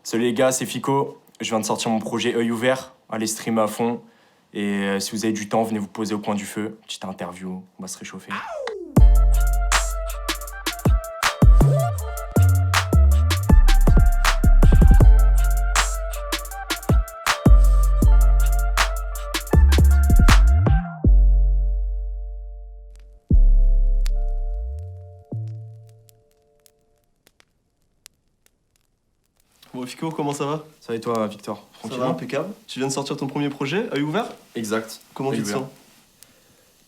Salut les gars, c'est Fico. Je viens de sortir mon projet Œil Ouvert. Allez streamer à fond. Et si vous avez du temps, venez vous poser au coin du feu. Petite interview, on va se réchauffer. Bon Fico, comment ça va? Ça va et toi, Victor? Ça va, impeccable. Tu viens de sortir ton premier projet, Œil Ouvert? Exact. Comment tu te sens?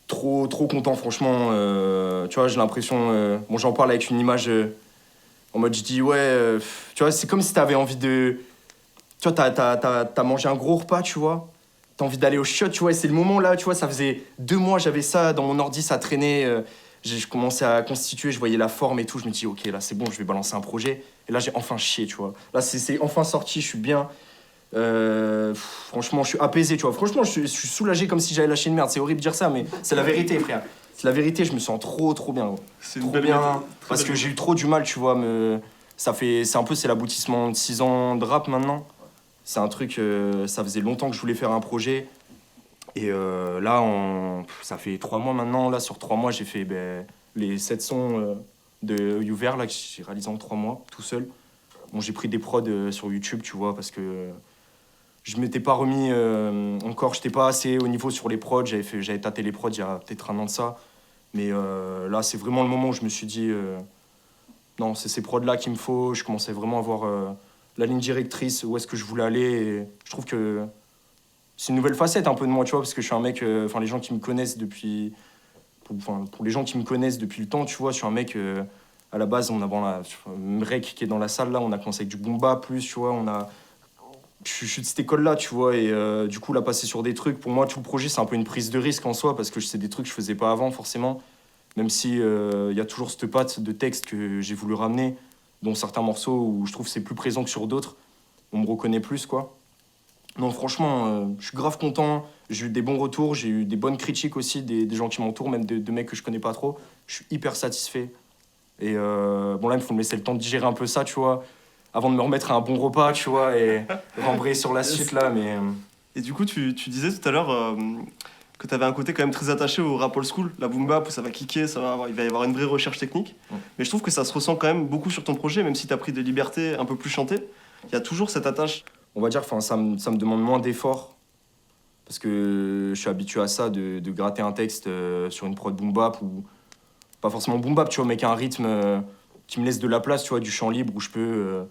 Trop content, franchement. Tu vois, j'ai l'impression... Bon, j'en parle avec une image en mode, je dis, ouais... tu vois, c'est comme si t'avais envie de... Tu vois, t'as mangé un gros repas, tu vois. T'as envie d'aller au shot, tu vois. Et c'est le moment là, tu vois, ça faisait 2 mois, j'avais ça dans mon ordi, ça traînait. Je commençais à constituer, je voyais la forme et tout. Je me dis, ok, là, c'est bon, je vais balancer un projet. Et là, j'ai enfin chié, tu vois. Là, c'est enfin sorti, je suis bien. Franchement, je suis apaisé, tu vois. Franchement, je suis soulagé comme si j'avais lâché une merde. C'est horrible de dire ça, mais c'est la vérité, frère. C'est la vérité, je me sens trop bien. Gros. C'est trop une belle bien. méthode. Parce que j'ai eu trop du mal, tu vois. C'est l'aboutissement de 6 ans de rap maintenant. C'est un truc, ça faisait longtemps que je voulais faire un projet. Et là, ça fait 3 mois maintenant. Là, sur 3 mois, j'ai fait les 7 sons de Œil Ouvert là, que j'ai réalisé en 3 mois, tout seul. Bon, j'ai pris des prods sur YouTube, tu vois, parce que je m'étais pas remis encore, j'étais pas assez au niveau sur les prods. J'avais tâté les prods il y a peut-être 1 an de ça. Mais là, c'est vraiment le moment où je me suis dit, non, c'est ces prods-là qu'il me faut. Je commençais vraiment à voir la ligne directrice, où est-ce que je voulais aller. Et je trouve que c'est une nouvelle facette un peu de moi, tu vois, parce que je suis un mec, les gens qui me connaissent depuis... Pour les gens qui me connaissent depuis le temps, tu vois, je suis un mec, à la base, on a Mrek qui est dans la salle, là, on a commencé avec du Booba, plus, tu vois, je suis de cette école-là, tu vois, et du coup, là, passer sur des trucs, pour moi, tout le projet, c'est un peu une prise de risque en soi, parce que c'est des trucs que je faisais pas avant, forcément, même si y a toujours cette patte de texte que j'ai voulu ramener, dont certains morceaux où je trouve que c'est plus présent que sur d'autres, on me reconnaît plus, quoi. Non, franchement, je suis grave content. J'ai eu des bons retours, j'ai eu des bonnes critiques aussi, des gens qui m'entourent, même de mecs que je connais pas trop. Je suis hyper satisfait. Et bon, là, il faut me laisser le temps de digérer un peu ça, tu vois, avant de me remettre à un bon repas, tu vois, et rembrayer sur la suite, là, mais... Et du coup, tu disais tout à l'heure que tu avais un côté quand même très attaché au rap old school, la boom bap, où ça va kicker, il va y avoir une vraie recherche technique. Mais je trouve que ça se ressent quand même beaucoup sur ton projet, même si tu as pris des libertés un peu plus chantées. Il y a toujours cette attache. On va dire, ça me demande moins d'efforts, parce que je suis habitué à ça, de gratter un texte sur une prod boom bap, ou pas forcément boom bap, tu vois, mais qui a un rythme qui me laisse de la place, tu vois, du champ libre, où je peux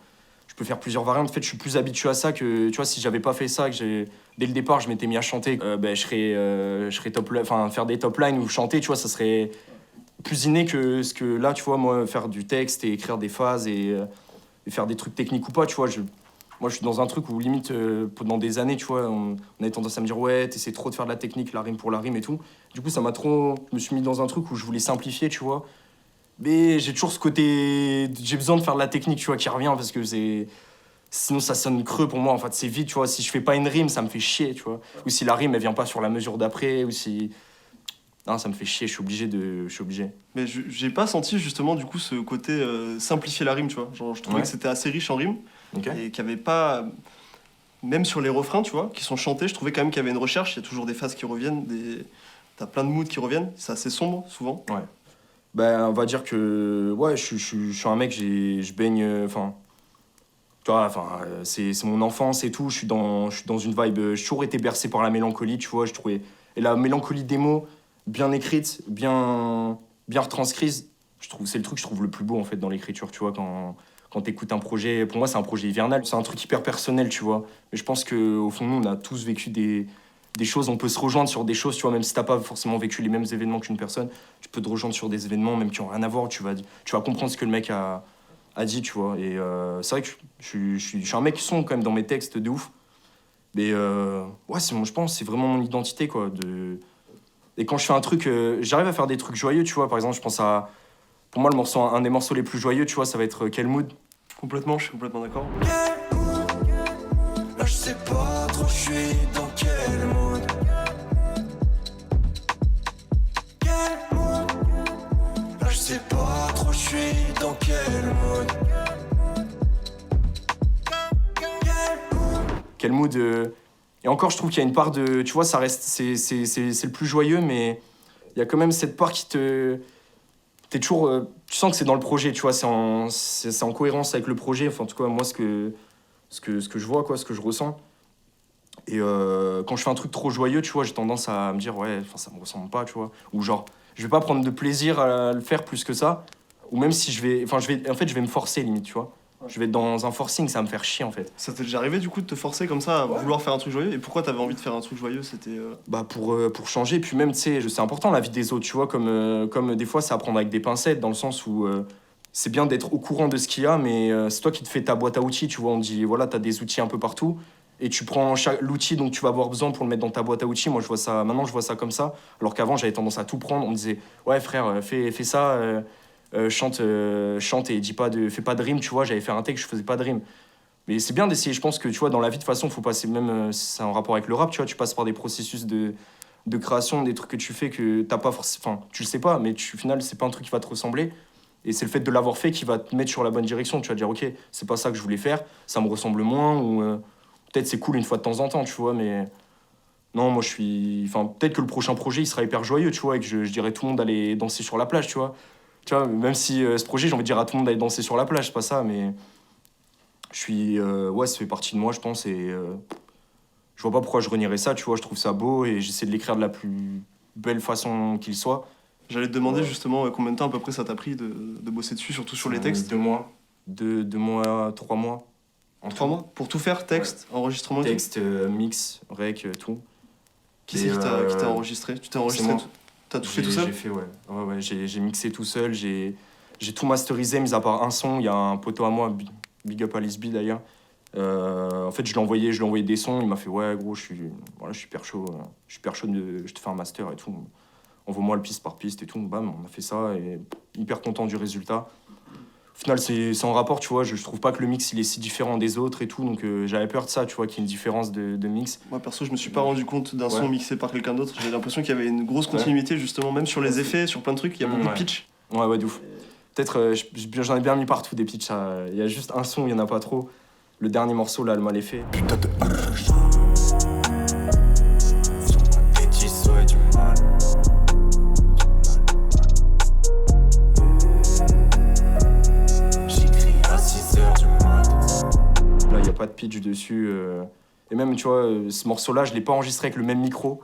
faire plusieurs variantes. En fait, je suis plus habitué à ça que, tu vois, si j'avais pas fait ça, dès le départ, je m'étais mis à chanter, je serais faire des top lines ou chanter, tu vois, ça serait plus inné que ce que là, tu vois, moi, faire du texte et écrire des phases et faire des trucs techniques ou pas, tu vois, moi, je suis dans un truc où, limite, pendant des années, tu vois, on avait tendance à me dire « Ouais, t'essaies trop de faire de la technique, la rime pour la rime et tout. » Du coup, je me suis mis dans un truc où je voulais simplifier, tu vois. Mais j'ai toujours ce côté... J'ai besoin de faire de la technique, tu vois, qui revient, parce que sinon, ça sonne creux pour moi. En fait, c'est vite, tu vois. Si je fais pas une rime, ça me fait chier, tu vois. Ou si la rime, elle vient pas sur la mesure d'après, ou si... Non, ça me fait chier, je suis obligé. Mais j'ai pas senti, justement, du coup, ce côté simplifier la rime, tu vois. Genre, je trouvais que c'était assez riche en rime. Okay. Et qu'il n'y avait pas... Même sur les refrains, tu vois, qui sont chantés, je trouvais quand même qu'il y avait une recherche. Il y a toujours des phases qui reviennent, t'as plein de moods qui reviennent. C'est assez sombre, souvent. Ouais. Ben, on va dire que... Ouais, je suis un mec, je baigne... Tu vois, c'est mon enfance et tout. Je suis dans une vibe... J'ai toujours été bercé par la mélancolie, tu vois. Et la mélancolie des mots, bien écrite, bien retranscrite, c'est le truc que je trouve le plus beau, en fait, dans l'écriture, tu vois, quand t'écoutes un projet, pour moi c'est un projet hivernal, c'est un truc hyper personnel, tu vois. Mais je pense qu'au fond, nous, on a tous vécu des choses, on peut se rejoindre sur des choses, tu vois, même si t'as pas forcément vécu les mêmes événements qu'une personne, tu peux te rejoindre sur des événements, même qui ont rien à voir, tu vas comprendre ce que le mec a dit, tu vois. Et c'est vrai que je suis un mec sombre quand même dans mes textes de ouf. Mais ouais, je pense que c'est vraiment mon identité, quoi. Et quand je fais un truc, j'arrive à faire des trucs joyeux, tu vois. Par exemple, je pense à... Pour moi, un des morceaux les plus joyeux, tu vois, ça va être Quel Mood. Complètement, je suis complètement d'accord. Quel mood? Là, je sais pas trop, je suis dans quel mood? Quel mood? Là, je sais pas trop, je suis dans quel mood? quel mood. Et encore, je trouve qu'il y a une part de. Tu vois, ça reste. C'est le plus joyeux, mais il y a quand même cette part qui te. T'es toujours. Tu sens que c'est dans le projet, tu vois, c'est en cohérence avec le projet. Enfin, en tout cas, moi, ce que je vois, quoi, ce que je ressens. Et quand je fais un truc trop joyeux, tu vois, j'ai tendance à me dire, ouais, ça me ressemble pas, tu vois. Ou genre, je vais pas prendre de plaisir à le faire plus que ça. Ou même si je vais. Enfin, en fait, je vais me forcer, limite, tu vois. Je vais être dans un forcing, ça va me faire chier, en fait. Ça t'est déjà arrivé du coup de te forcer comme ça à vouloir faire un truc joyeux? Et pourquoi t'avais envie de faire un truc joyeux? C'était. Bah, pour changer. Puis même, tu sais, c'est important la vie des autres, tu vois. Comme des fois, c'est à prendre avec des pincettes, dans le sens où. C'est bien d'être au courant de ce qu'il y a, mais c'est toi qui te fais ta boîte à outils, tu vois. On dit, voilà, t'as des outils un peu partout. Et tu prends l'outil dont tu vas avoir besoin pour le mettre dans ta boîte à outils. Moi, maintenant, je vois ça comme ça. Alors qu'avant, j'avais tendance à tout prendre. On me disait, ouais, frère, fais ça, chante et fais pas de rime, tu vois. J'avais fait un texte, je faisais pas de rime. Mais c'est bien d'essayer. Je pense que, tu vois, dans la vie, de toute façon, faut passer même. C'est en rapport avec le rap, tu vois. Tu passes par des processus de création, des trucs que tu fais que t'as pas forcément. Enfin, tu le sais pas, mais au final, c'est pas un truc qui va te ressembler. Et c'est le fait de l'avoir fait qui va te mettre sur la bonne direction. Tu vas dire, ok, c'est pas ça que je voulais faire, ça me ressemble moins, ou peut-être c'est cool une fois de temps en temps, tu vois, mais non, moi je suis. Enfin, peut-être que le prochain projet il sera hyper joyeux, tu vois, et que je dirais tout le monde d'aller danser sur la plage, tu vois. Tu vois, même si ce projet, j'ai envie de dire à tout le monde d'aller danser sur la plage, c'est pas ça, mais je suis. Ouais, ça fait partie de moi, je pense, et je vois pas pourquoi je renierais ça, tu vois, je trouve ça beau et j'essaie de l'écrire de la plus belle façon qu'il soit. J'allais te demander justement combien de temps à peu près ça t'a pris de bosser dessus, surtout sur les textes. 2 mois. 2 mois, 3 mois. En 3 mois? Pour tout faire, texte, enregistrement et tout. Texte, mix, rec, tout. Qui c'est qui t'a enregistré? Tu t'es enregistré moi. T'as tout fait tout seul? J'ai fait, ouais. Ouais, j'ai mixé tout seul, j'ai tout masterisé, mis à part un son. Il y a un poteau à moi, Big Up Alice B d'ailleurs. En fait, je lui ai envoyé des sons, il m'a fait, ouais, gros, je suis hyper chaud, je te fais un master et tout. Envoie-moi le piste par piste et tout. Bam, on a fait ça et hyper content du résultat. Au final, c'est en rapport, tu vois. Je trouve pas que le mix il est si différent des autres et tout, donc j'avais peur de ça, tu vois, qu'il y ait une différence de mix. Moi perso, je me suis pas rendu compte d'un son mixé par quelqu'un d'autre. J'ai l'impression qu'il y avait une grosse Ouais. continuité, justement, même sur les effets, sur plein de trucs. Il y a beaucoup de pitch. Ouais, de ouf. Peut-être, j'en ai bien mis partout des pitchs. Il y a juste un son, il y en a pas trop. Le dernier morceau, là, le mal est fait. Putain de argent. Des petits souhaits du mal. J'écris à 6h du mat. Là, il n'y a pas de pitch dessus. Et même, tu vois, ce morceau-là, je l'ai pas enregistré avec le même micro.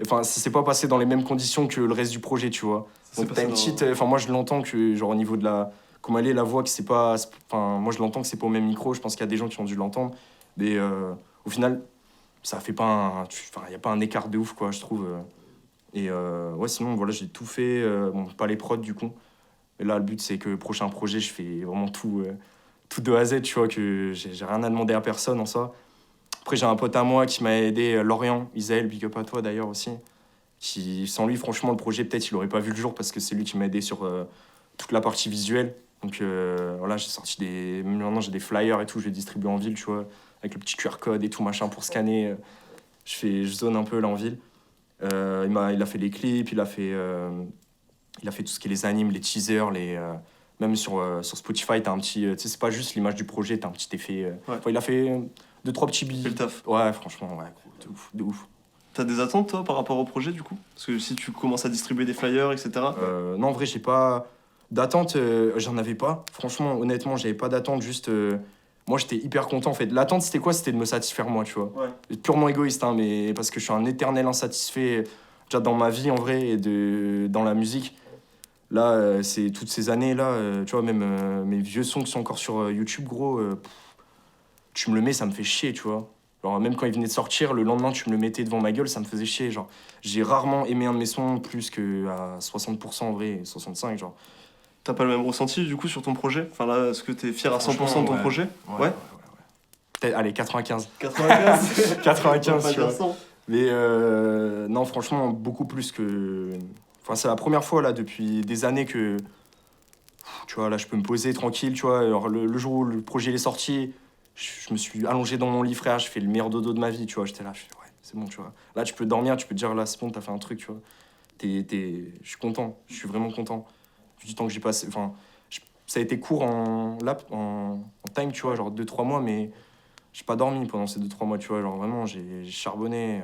Enfin, ça s'est pas passé dans les mêmes conditions que le reste du projet, tu vois. Donc t'as une petite... Enfin, moi, je l'entends que, genre, au niveau de la... Comment elle est, la voix, que c'est pas... Enfin, moi, je l'entends que c'est pas au même micro. Je pense qu'il y a des gens qui ont dû l'entendre. Mais au final, ça fait pas un... Enfin, il n'y a pas un écart de ouf, quoi, je trouve. Et ouais, sinon, voilà, j'ai tout fait. Bon, pas les prods, du coup. Et là, le but, c'est que le prochain projet, je fais vraiment tout de A à Z, tu vois, que j'ai rien à demander à personne en ça. Après, j'ai un pote à moi qui m'a aidé, Lorient, Isaël, big up à toi d'ailleurs aussi. Qui, sans lui, franchement, le projet, peut-être, il aurait pas vu le jour parce que c'est lui qui m'a aidé sur toute la partie visuelle. Donc voilà, j'ai sorti des... Maintenant, j'ai des flyers et tout, je les distribue en ville, tu vois, avec le petit QR code et tout, machin, pour scanner. Je zone un peu là en ville. Il a fait les clips, il a fait tout ce qui est les animes, les teasers, même sur Spotify, t'as un petit... tu sais, c'est pas juste l'image du projet, t'as un petit effet... Enfin, il a fait 2-3 petits billes. Fais le taf. Ouais, franchement, ouais, gros, de ouf. T'as des attentes, toi, par rapport au projet, du coup? Parce que si tu commences à distribuer des flyers, etc. Non, en vrai, j'ai pas d'attente, j'en avais pas. Franchement, honnêtement, j'avais pas d'attente, juste... moi, j'étais hyper content, en fait. L'attente, c'était quoi? C'était de me satisfaire, moi, tu vois. Ouais. Purement égoïste, hein, mais parce que je suis un éternel insatisfait, déjà dans ma vie, en vrai, et dans la musique. Là, c'est toutes ces années-là, tu vois, même mes vieux sons qui sont encore sur YouTube, gros, tu me le mets, ça me fait chier, tu vois. Genre, même quand il venait de sortir, le lendemain, tu me le mettais devant ma gueule, ça me faisait chier, genre. J'ai rarement aimé un de mes sons plus qu'à 60% en vrai, 65%, genre. T'as pas le même ressenti, du coup, sur ton projet? Enfin, là, est-ce que t'es fier à 100% de ton projet? Ouais. Peut-être, allez, 95. 95. 95, tu vois. 100. Mais non, franchement, beaucoup plus que... Enfin, c'est la première fois, là, depuis des années que... Tu vois, là, je peux me poser tranquille, tu vois. Alors, le jour où le projet est sorti, je me suis allongé dans mon lit, frère, j'ai fait le meilleur dodo de ma vie, tu vois. J'étais là, je fais, ouais, c'est bon, tu vois. Là, tu peux dormir, tu peux te dire, là, c'est bon, t'as fait un truc, tu vois. Je suis content, je suis vraiment content. Du temps que j'ai passé... Enfin, ça a été court en time, tu vois, genre 2-3 mois, mais... j'ai pas dormi pendant ces 2-3 mois, tu vois. Genre vraiment, j'ai charbonné.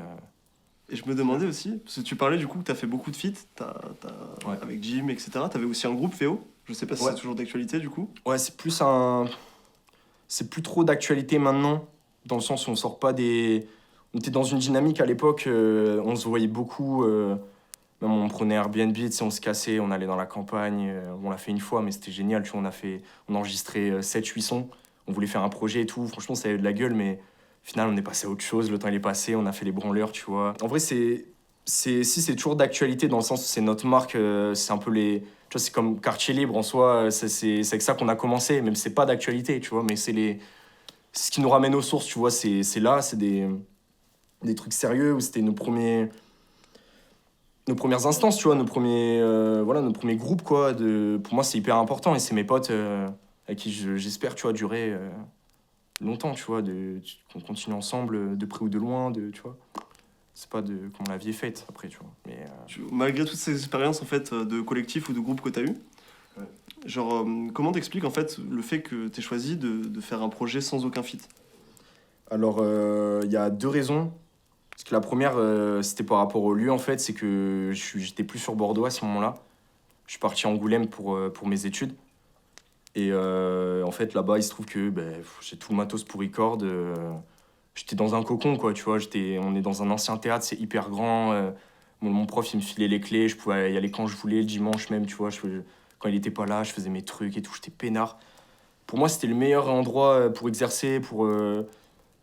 Et je me demandais aussi, parce que tu parlais du coup que tu as fait beaucoup de feats Ouais. avec Jim, etc. Tu avais aussi un groupe Féo. Je sais pas si Ouais. c'est toujours d'actualité du coup. Ouais, c'est plus trop d'actualité maintenant, dans le sens où on sort pas des. On était dans une dynamique à l'époque, on se voyait beaucoup. Même on prenait Airbnb, tu sais, on se cassait, on allait dans la campagne. On l'a fait une fois, mais c'était génial, tu vois. On a enregistré 7-8 sons. On voulait faire un projet et tout. Franchement, ça avait de la gueule, mais au final, on est passé à autre chose. Le temps, il est passé, on a fait les branleurs, tu vois. En vrai, c'est toujours d'actualité dans le sens où c'est notre marque, c'est un peu les. Tu vois, c'est comme Quartier Libre en soi, c'est avec ça qu'on a commencé, même si c'est pas d'actualité, tu vois, mais c'est ce qui nous ramène aux sources, tu vois, c'est là, c'est des trucs sérieux où c'était nos premières instances, tu vois, nos premiers groupes, quoi. Pour moi, c'est hyper important et c'est mes potes avec qui j'espère, tu vois, durer longtemps, tu vois, qu'on continue ensemble, de près ou de loin, tu vois. C'est pas de comment la vie est faite après, tu vois. Mais, Malgré toutes ces expériences en fait de collectif ou de groupe que tu as eu, Ouais. genre comment t'expliques en fait le fait que tu aies choisi de faire un projet sans aucun feat? Alors, il y a 2 raisons. Parce que la première, c'était par rapport au lieu, en fait, c'est que j'étais plus sur Bordeaux à ce moment-là. Je suis parti à Angoulême pour mes études. Et en fait, là-bas, il se trouve que j'ai tout le matos pour record. J'étais dans un cocon, quoi, tu vois. On est dans un ancien théâtre, c'est hyper grand. Mon prof, il me filait les clés. Je pouvais y aller quand je voulais, le dimanche même, tu vois. Quand il était pas là, je faisais mes trucs et tout. J'étais peinard. Pour moi, c'était le meilleur endroit pour exercer, pour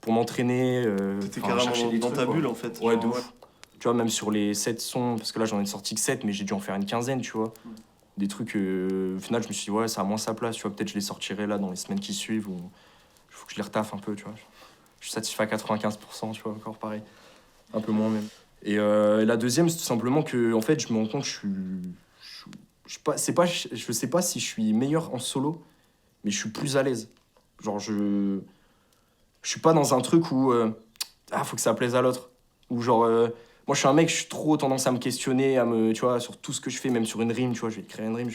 m'entraîner. T'étais Enfin, carrément chercher dans, des dans trucs, ta quoi. bulle en fait. Ouais, genre, de ouf. Tu vois, même sur les 7 sons, parce que là, j'en ai sorti que 7, mais j'ai dû en faire une quinzaine, tu vois. Des trucs, au final, je me suis dit, ouais, ça a moins sa place, tu vois. Peut-être je les sortirai là dans les semaines qui suivent, ou il faut que je les retaffe un peu, tu vois. Je suis satisfait à 95%, tu vois, encore pareil. Un peu moins même. Et la deuxième, c'est tout simplement que, en fait, je me rends compte que je suis pas, je sais pas si je suis meilleur en solo, mais je suis plus à l'aise. Genre, je suis pas dans un truc où, faut que ça plaise à l'autre. Ou genre, moi, je suis un mec, je suis trop tendance à me questionner, tu vois, sur tout ce que je fais, même sur une rime, tu vois, je vais écrire une rime, ouais.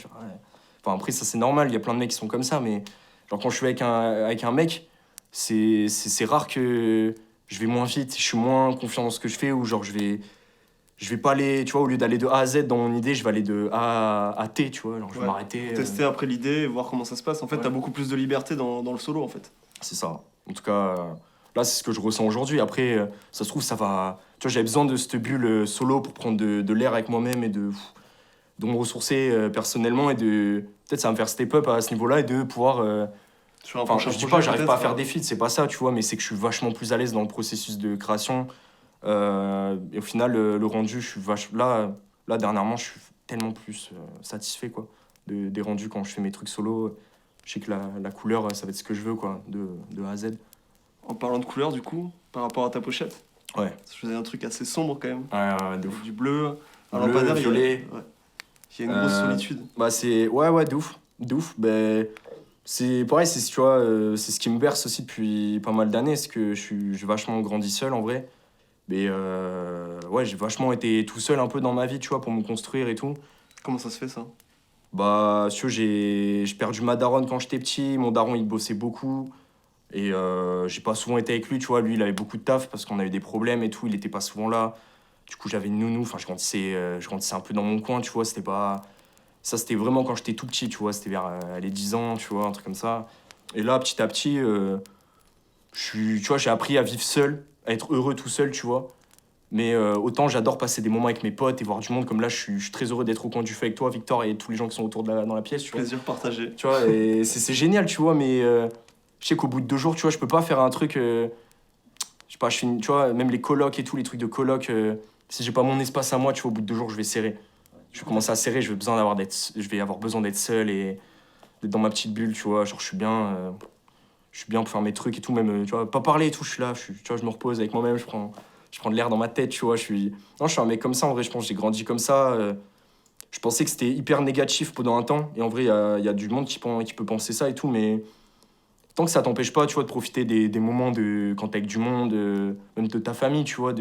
Enfin, après, ça, c'est normal, il y a plein de mecs qui sont comme ça, mais genre, quand je suis avec un mec, c'est rare que je vais moins vite, je suis moins confiant dans ce que je fais, ou genre, je vais pas aller, tu vois, au lieu d'aller de A à Z dans mon idée, je vais aller de A à T, tu vois, genre, je vais Ouais. m'arrêter. Tester après l'idée et voir comment ça se passe. En fait, Ouais. t'as beaucoup plus de liberté dans le solo en fait. C'est ça. En tout cas, là, c'est ce que je ressens aujourd'hui. Après, ça se trouve, ça va. Tu vois, j'avais besoin de cette bulle solo pour prendre de l'air avec moi-même et de me ressourcer personnellement et de. Peut-être ça va me faire step up à ce niveau-là et de pouvoir. Sur un Enfin, prochain je dis projet, pas, j'arrive pas à peut-être, faire des feats, c'est pas ça, tu vois, mais c'est que je suis vachement plus à l'aise dans le processus de création. Et au final, le rendu, je suis là, dernièrement, je suis tellement plus satisfait, quoi, des rendus quand je fais mes trucs solo. Je sais que la couleur, ça va être ce que je veux, quoi, de A à Z. En parlant de couleur, du coup, par rapport à ta pochette, Ouais. je faisais un truc assez sombre quand même. Ouais, de ouf. Avec du bleu, un Bleu, lampadaire, violet. ouais. Il y a une grosse solitude. Bah, c'est. Ouais, de ouf. De ouf. Ben, c'est pareil, tu vois, c'est ce qui me berce aussi depuis pas mal d'années, c'est que j'ai vachement grandi seul, en vrai. Mais ouais, j'ai vachement été tout seul un peu dans ma vie, tu vois, pour me construire et tout. Comment ça se fait ça? Bah, si tu veux, j'ai perdu ma daronne quand j'étais petit. Mon daron, il bossait beaucoup. Et j'ai pas souvent été avec lui, tu vois. Lui, il avait beaucoup de taf parce qu'on a eu des problèmes et tout. Il était pas souvent là. Du coup, j'avais une nounou. Enfin, je grandissais un peu dans mon coin, tu vois. C'était pas. Ça, c'était vraiment quand j'étais tout petit, tu vois. C'était vers les 10 ans, tu vois, un truc comme ça. Et là, petit à petit, tu vois, j'ai appris à vivre seul, à être heureux tout seul, tu vois. Mais autant j'adore passer des moments avec mes potes et voir du monde, comme là, je suis très heureux d'être au coin du feu avec toi, Victor, et tous les gens qui sont autour dans la pièce, tu vois. Plaisir partagé. Tu vois, et c'est génial, tu vois, mais je sais qu'au bout de 2 jours, tu vois, je peux pas faire un truc. Je sais pas, tu vois, même les colocs et tout, les trucs de coloc, si j'ai pas mon espace à moi, tu vois, au bout de 2 jours, je vais serrer. Je vais commencer à serrer, je vais avoir besoin d'être seul et d'être dans ma petite bulle, tu vois. Genre, je suis bien pour faire mes trucs et tout, même, tu vois, pas parler et tout, je suis là, tu vois, je me repose avec moi-même, je prends de l'air dans ma tête, tu vois. Non, je suis un mec comme ça, en vrai, je pense que j'ai grandi comme ça. Je pensais que c'était hyper négatif pendant un temps, et en vrai, il y a du monde qui peut penser ça et tout, mais tant que ça t'empêche pas, tu vois, de profiter des moments quand t'es avec du monde, même de ta famille, tu vois,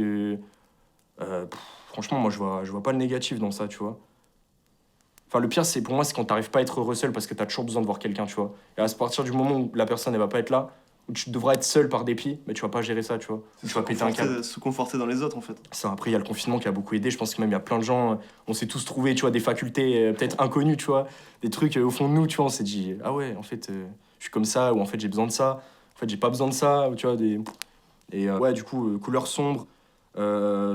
franchement, moi, je vois pas le négatif dans ça, tu vois. Enfin, le pire, pour moi, c'est quand t'arrives pas à être heureux seul parce que t'as toujours besoin de voir quelqu'un, tu vois. Et à partir du moment où la personne, elle va pas être là, où tu devras être seul par dépit, mais tu vas pas gérer ça, tu vois. Tu vas péter un câble. Se conforter dans les autres, en fait. Ça, après, il y a le confinement qui a beaucoup aidé. Je pense que même il y a plein de gens, on s'est tous trouvés, tu vois, des facultés peut-être inconnues, tu vois, des trucs au fond de nous, tu vois, on s'est dit, ah ouais, en fait, je suis comme ça, ou en fait, j'ai besoin de ça, en fait, j'ai pas besoin de ça, ou tu vois, des... Et ouais, du coup, couleur sombre,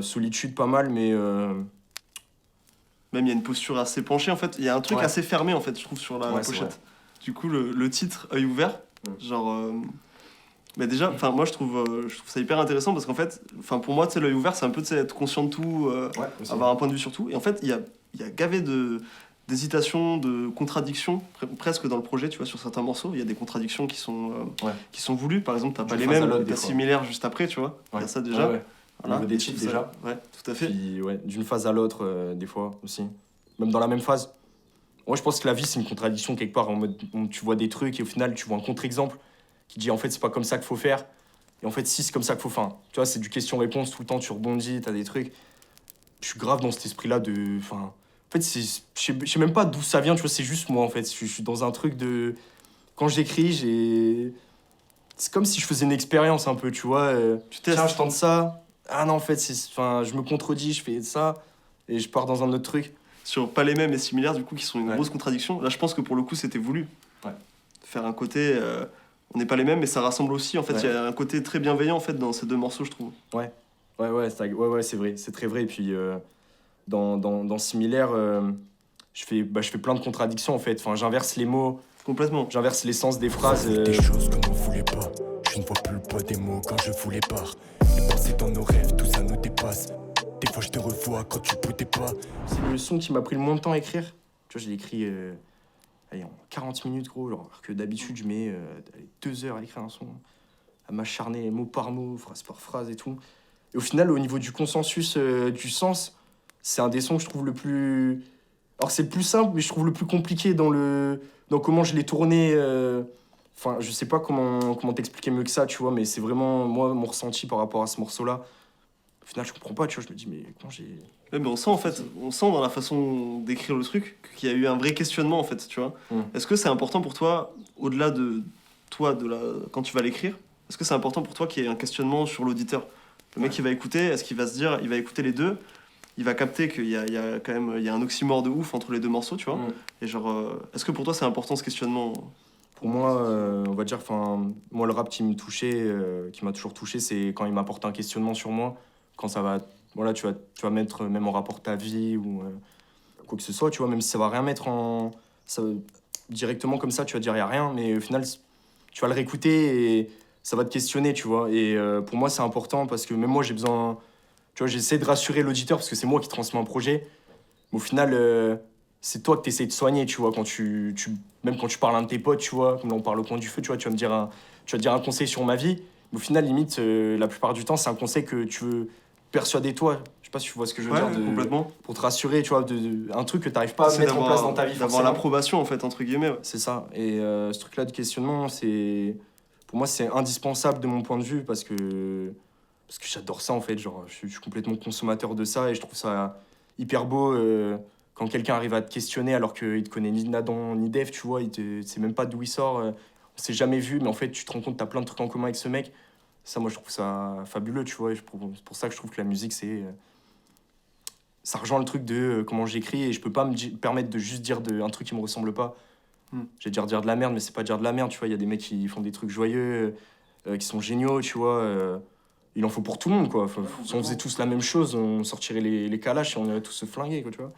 solitude pas mal, mais Même il y a une posture assez penchée, en fait. Il y a un truc Ouais. assez fermé, en fait, je trouve, sur la Ouais, c'est vrai. pochette. Du coup, le titre, œil ouvert, genre... bah déjà, enfin moi je trouve ça hyper intéressant parce qu'en fait, enfin pour moi, tu sais, l'œil ouvert, c'est un peu, tu sais, être conscient de tout, ouais, aussi. avoir un point de vue sur tout. Et en fait, il y a gavé d'hésitations, de contradictions presque dans le projet, tu vois, sur certains morceaux. Il y a des contradictions Ouais. qui sont voulues. Par exemple, t'as pas D'une les phase à mêmes, l'autre, t'as des fois. similaire juste après, tu vois. Il y a ça déjà. Ouais, ouais. Au niveau des titres, tout ça. déjà. Ouais, tout à fait. Puis, ouais, d'une phase à l'autre, des fois aussi. Même dans la même phase. Moi, je pense que la vie, c'est une contradiction quelque part. En mode, tu vois des trucs et au final, tu vois un contre-exemple qui dit en fait, c'est pas comme ça qu'il faut faire. Et en fait, si, c'est comme ça qu'il faut faire. Tu vois, c'est du question-réponse tout le temps, tu rebondis, t'as des trucs. Je suis grave dans cet esprit-là de. Enfin, en fait, je sais même pas d'où ça vient, tu vois, c'est juste moi en fait. Je suis dans un truc de. Quand j'écris, j'ai. C'est comme si je faisais une expérience un peu, tu vois. Tu testes. Tiens, je tente ça. Ah non, en fait, enfin, je me contredis, je fais ça. Et je pars dans un autre truc. Sur pas les mêmes et similaires, du coup, qui sont une Ouais. grosse contradiction. Là, je pense que pour le coup, c'était voulu. Ouais. Faire un côté. On n'est pas les mêmes, mais ça rassemble aussi. En fait, il Ouais. y a un côté très bienveillant en fait dans ces deux morceaux, je trouve. Ouais, ouais, c'est vrai, c'est très vrai. Et puis, dans Similaire, je fais plein de contradictions en fait. Enfin, j'inverse les mots, Complètement. j'inverse l'essence des phrases. Des choses qu'on ne voulait pas. Je ne vois plus le poids des mots quand je vous les barre. Les pensées dans nos rêves, tout ça nous dépasse. Des fois je te revois quand tu boutais pas. C'est le son qui m'a pris le moins de temps à écrire. Tu vois, je l'ai écrit allez, en 40 minutes, gros. Alors que d'habitude, je mets 2 heures à écrire un son, à m'acharner mot par mot, phrase par phrase et tout. Et au final, au niveau du consensus, du sens, c'est un des sons que je trouve le plus. Alors, c'est le plus simple, mais je trouve le plus compliqué dans comment je l'ai tourné. Enfin, je sais pas comment t'expliquer mieux que ça, tu vois, mais c'est vraiment, moi, mon ressenti par rapport à ce morceau-là. Au final, je comprends pas, tu vois, je me dis, mais comment j'ai. Ouais, mais on sent en fait, on sent dans la façon d'écrire le truc qu'il y a eu un vrai questionnement en fait, tu vois. Est-ce que c'est important pour toi, au-delà de toi, quand tu vas l'écrire, est-ce que c'est important pour toi qu'il y ait un questionnement sur l'auditeur? Le mec qui va écouter, est-ce qu'il va se dire, il va écouter les deux, il va capter qu'il y a quand même il y a un oxymore de ouf entre les deux morceaux, tu vois. Et genre, est-ce que pour toi c'est important ce questionnement? Pour moi, on va dire, enfin, moi, le rap qui me touchait, qui m'a toujours touché, c'est quand il m'apporte un questionnement sur moi, quand ça va, voilà, tu vas mettre même en rapport ta vie ou quoi que ce soit, tu vois, même si ça va rien mettre directement comme ça, tu vas dire il y a rien, mais au final, tu vas le réécouter et ça va te questionner, tu vois. Et pour moi, c'est important parce que même moi, j'ai besoin, tu vois, j'essaie de rassurer l'auditeur parce que c'est moi qui transmets un projet, mais au final, c'est toi que tu essaies de soigner, tu vois, même quand tu parles à un de tes potes, tu vois, comme là on parle au coin du feu, tu vois, tu vas te dire un conseil sur ma vie, mais au final, limite, la plupart du temps, c'est un conseil que tu veux persuader toi. Je sais pas si tu vois ce que je veux Ouais, dire, complètement. pour te rassurer, tu vois, un truc que tu n'arrives pas à C'est mettre en place dans ta vie. d'avoir forcément. l'approbation en fait, entre guillemets. Ouais. C'est ça. Et ce truc-là de questionnement, pour moi, c'est indispensable de mon point de vue parce que j'adore ça en fait. Genre, je suis complètement consommateur de ça et je trouve ça hyper beau quand quelqu'un arrive à te questionner alors qu'il te connaît ni Nadan ni Def, tu vois, il sait même pas d'où il sort. On s'est jamais vu, mais en fait, tu te rends compte que tu as plein de trucs en commun avec ce mec. Ça, moi, je trouve ça fabuleux, tu vois. C'est pour ça que je trouve que la musique, ça rejoint le truc de comment j'écris et je peux pas permettre de juste dire un truc qui me ressemble pas. J'ai dire de la merde, mais c'est pas dire de la merde, tu vois. Il y a des mecs qui font des trucs joyeux, qui sont géniaux, tu vois. Il en faut pour tout le monde, quoi. Enfin, si on faisait tous la même chose, on sortirait les calaches et on irait tous se flinguer, quoi, tu vois.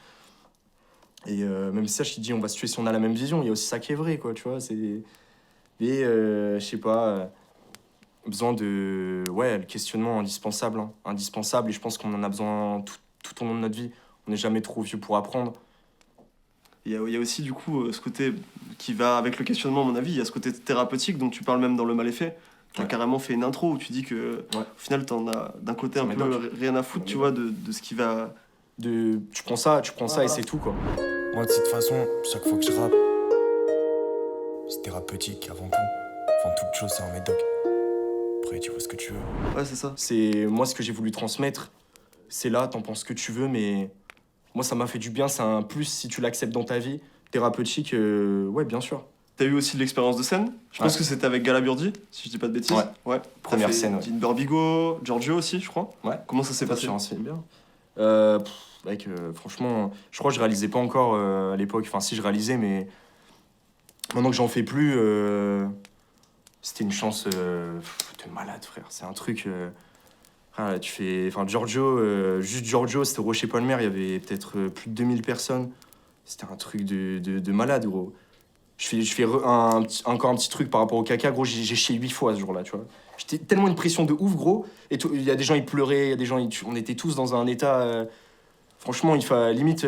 Et même si ça, je te dis, on va se tuer si on a la même vision. Il y a aussi ça qui est vrai, quoi, tu vois. Mais, je sais pas, besoin de... Ouais, le questionnement indispensable, hein. Indispensable, et je pense qu'on en a besoin tout au long de notre vie. On n'est jamais trop vieux pour apprendre. Il y a aussi du coup ce côté qui va avec le questionnement à mon avis, il y a ce côté thérapeutique dont tu parles même dans Le Mal est fait. Tu as carrément fait une intro où tu dis que au final t'en as d'un côté un peu rien à foutre, tu vois, de ce qui va... Tu prends ça et c'est tout, quoi. Moi de cette façon, chaque fois que je rappe, c'est thérapeutique avant tout. Avant toute chose, c'est un médoc. Après, tu vois ce que tu veux. Ouais, c'est ça. C'est moi ce que j'ai voulu transmettre. C'est là, t'en penses ce que tu veux, mais moi ça m'a fait du bien. C'est un plus si tu l'acceptes dans ta vie. Thérapeutique, ouais, bien sûr. T'as eu aussi de l'expérience de scène. Je pense que c'était avec Galaburdi, si je dis pas de bêtises. Ouais. Première scène, ouais. Dean Burbigo, Giorgio aussi, je crois. Ouais. Comment ça s'est passé? Bien. Mec, franchement, je crois que je réalisais pas encore à l'époque. Enfin, si je réalisais, mais maintenant que j'en fais plus, c'était une chance de malade, frère. C'est un truc. Tu fais. Enfin, Giorgio, juste Giorgio, c'était au Rocher Palmer, il y avait peut-être plus de 2000 personnes. C'était un truc de malade, gros. Je fais encore un petit truc par rapport au caca, gros. J'ai chié 8 fois ce jour-là, tu vois. J'étais tellement une pression de ouf, gros. Et il y a des gens, ils pleuraient, il y a des gens, on était tous dans un état. Franchement, limite,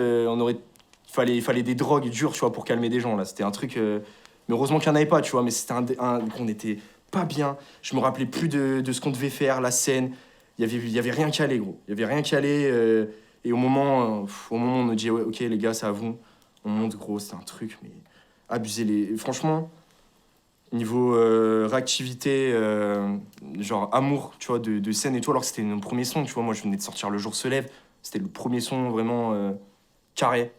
fallait des drogues dures, tu vois, pour calmer des gens, là. C'était un truc. Mais heureusement qu'il n'y en avait pas, tu vois. Mais c'était on était pas bien. Je me rappelais plus de ce qu'on devait faire, la scène. Il y avait rien qui allait, gros. Il y avait rien qui allait. Et au moment où on nous dit, ouais, ok, les gars, c'est à vous. On monte, gros. C'était un truc, mais abusez. Franchement, niveau réactivité, genre amour, tu vois, de scène et tout, alors que c'était mon premier son, tu vois. Moi, je venais de sortir Le Jour se lève. C'était le premier son vraiment carré.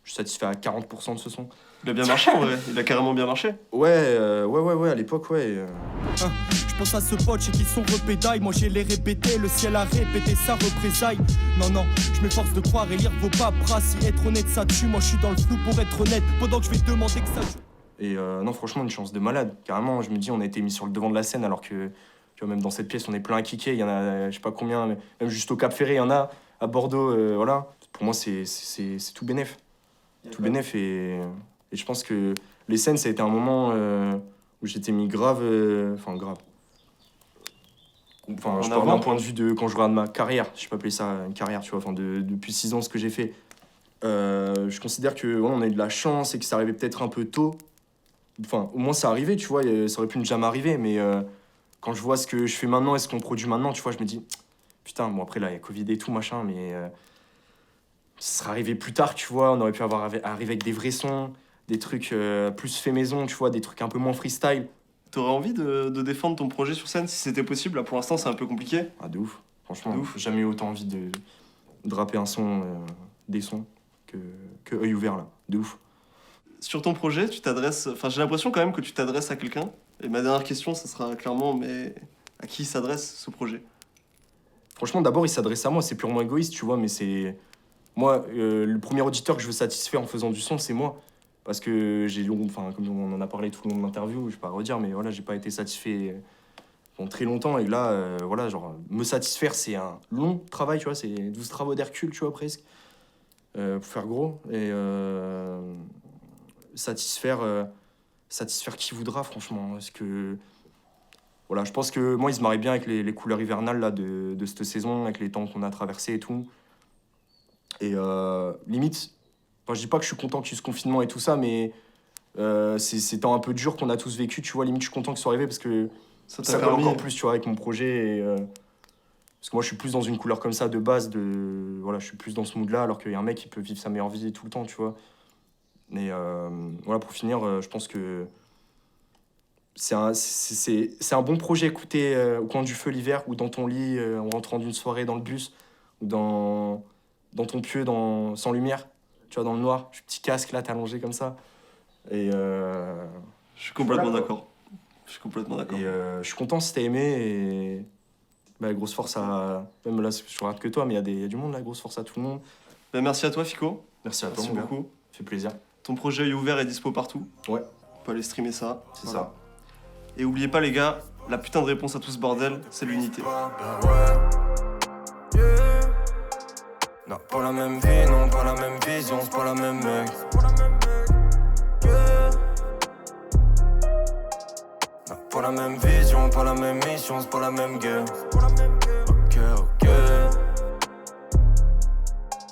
Je suis satisfait à 40% de ce son. Il a bien marché, en vrai. Il a carrément bien marché. Ouais, à l'époque, ouais. Je pense à ce pote chez qui son repédaille. Moi j'ai les répétés, le ciel a répété sa représaille. Non, je m'efforce de croire et lire vos paperasses. Si être honnête ça tue, moi je suis dans le flou pour être honnête. Pendant que je vais demander que ça joue. Et non, franchement, une chance de malade. Carrément, je me dis, on a été mis sur le devant de la scène alors que, tu vois, même dans cette pièce, on est plein à kicker. Il y en a, je sais pas combien, mais même juste au Cap Ferré, il y en a. À Bordeaux, voilà. Pour moi, c'est tout bénef. Tout bénef et je pense que les scènes, ça a été un moment où j'étais mis grave. Enfin, je parle d'un point de vue de quand je regarde ma carrière. Je peux appeler ça une carrière, tu vois. Enfin, depuis 6 ans, ce que j'ai fait. Je considère que ouais, on a eu de la chance et que ça arrivait peut-être un peu tôt. Enfin, au moins, ça arrivait, tu vois. Ça aurait pu ne jamais arriver, mais quand je vois ce que je fais maintenant et ce qu'on produit maintenant, tu vois, je me dis. Putain, bon après là, il y a Covid et tout, machin, mais ça serait arrivé plus tard, tu vois, on aurait pu arriver avec des vrais sons, des trucs plus fait maison, tu vois, des trucs un peu moins freestyle. T'aurais envie de défendre ton projet sur scène si c'était possible? Là, pour l'instant, c'est un peu compliqué. Ah, de ouf, franchement, de ouf. Jamais eu autant envie de rapper un son, des sons, que œil ouvert, là, de ouf. Sur ton projet, tu t'adresses... Enfin, j'ai l'impression quand même que tu t'adresses à quelqu'un. Et ma dernière question, ça sera clairement, mais à qui s'adresse ce projet? Franchement, d'abord, il s'adresse à moi, c'est purement égoïste, tu vois, mais c'est... Moi, le premier auditeur que je veux satisfaire en faisant du son, c'est moi. Parce que comme on en a parlé tout le long de l'interview, je vais pas redire, mais voilà, j'ai pas été satisfait pendant très longtemps. Et là, voilà, genre, me satisfaire, c'est un long travail, tu vois, c'est 12 travaux d'Hercule, tu vois, presque, pour faire gros. Et satisfaire qui voudra, franchement, parce que... Voilà, je pense que moi, il se marie bien avec les couleurs hivernales là, de cette saison, avec les temps qu'on a traversés et tout. Et limite, enfin, je dis pas que je suis content qu'il y ait ce confinement et tout ça, mais c'est temps un peu dur qu'on a tous vécu, tu vois. Limite, je suis content que ce soit arrivé parce que ça colle encore plus, tu vois, avec mon projet. Et, parce que moi, je suis plus dans une couleur comme ça de base, voilà, je suis plus dans ce mood-là, alors qu'il y a un mec qui peut vivre sa meilleure vie tout le temps, tu vois. Mais voilà, pour finir, je pense que c'est un bon projet à écouter au coin du feu l'hiver ou dans ton lit en rentrant d'une soirée dans le bus ou dans ton pieu sans lumière, tu vois, dans le noir, petit casque là, t'es allongé comme ça. Et je suis complètement d'accord. Je suis complètement d'accord. Et je suis content si t'as aimé et bah, grosse force à... Même là, je regarde que toi, mais il y a du monde là, grosse force à tout le monde. Bah, merci à toi, Fico. Merci à toi, merci beaucoup. Ça fait plaisir. Ton projet est ouvert et dispo partout. Ouais. On peut aller streamer ça. C'est ça. Et oubliez pas les gars, la putain de réponse à tout ce bordel, c'est l'unité. Non, pas la même vie, non, pas la même vision, c'est pas la même mec. Non, pas la même vision, pas la même mission, c'est pas la même gueule.